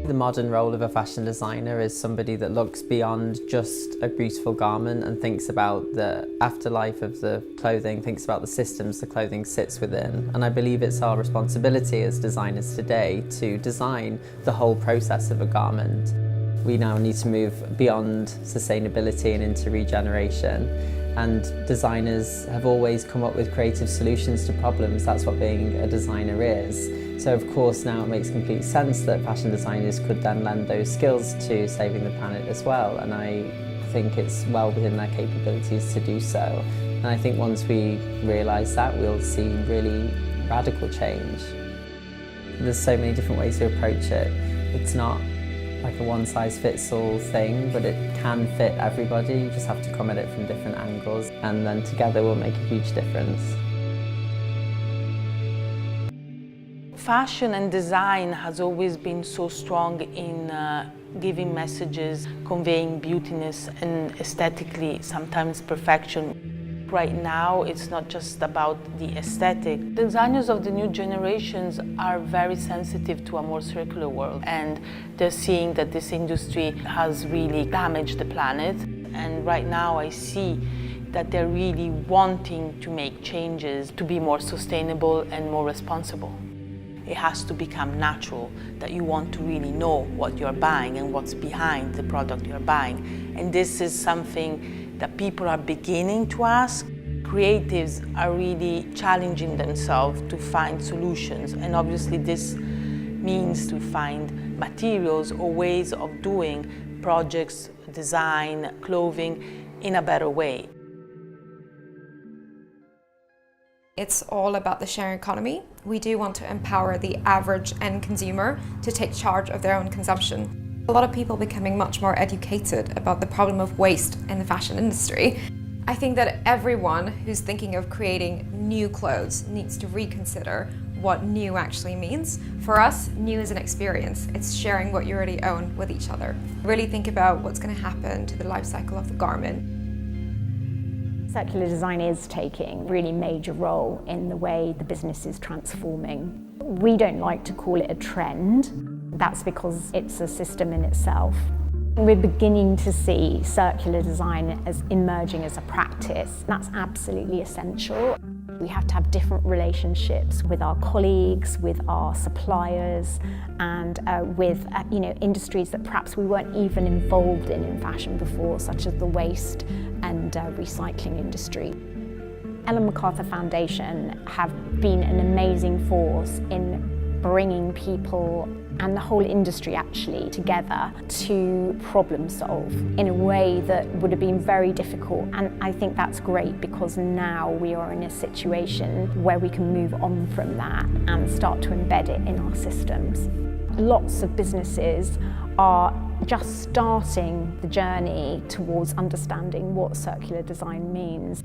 The modern role of a fashion designer is somebody that looks beyond just a beautiful garment and thinks about the afterlife of the clothing, thinks about the systems the clothing sits within. And I believe it's our responsibility as designers today to design the whole process of a garment. We now need to move beyond sustainability and into regeneration. And designers have always come up with creative solutions to problems. That's what being a designer is. So of course now it makes complete sense that fashion designers could then lend those skills to saving the planet as well. And I think it's well within their capabilities to do so. And I think once we realise that, we'll see really radical change. There's so many different ways to approach it. It's not like a one-size-fits-all thing, but it can fit everybody. You just have to come at it from different angles, and then together we'll make a huge difference. Fashion and design has always been so strong in giving messages, conveying beautiness and aesthetically sometimes perfection. Right now, it's not just about the aesthetic. Designers of the new generations are very sensitive to a more circular world, and they're seeing that this industry has really damaged the planet. And right now I see that they're really wanting to make changes to be more sustainable and more responsible. It has to become natural that you want to really know what you're buying and what's behind the product you're buying. And this is something that people are beginning to ask. Creatives are really challenging themselves to find solutions, and obviously this means to find materials or ways of doing projects, design, clothing in a better way. It's all about the sharing economy. We do want to empower the average end consumer to take charge of their own consumption. A lot of people becoming much more educated about the problem of waste in the fashion industry. I think that everyone who's thinking of creating new clothes needs to reconsider what new actually means. For us, new is an experience. It's sharing what you already own with each other. Really think about what's going to happen to the life cycle of the garment. Circular design is taking a really major role in the way the business is transforming. We don't like to call it a trend. That's because it's a system in itself. We're beginning to see circular design as emerging as a practice. That's absolutely essential. We have to have different relationships with our colleagues, with our suppliers, and with industries that perhaps we weren't even involved in fashion before, such as the waste and recycling industry. MacArthur Foundation have been an amazing force in bringing people and the whole industry actually together to problem solve in a way that would have been very difficult. And I think that's great because now we are in a situation where we can move on from that and start to embed it in our systems. Lots of businesses are just starting the journey towards understanding what circular design means.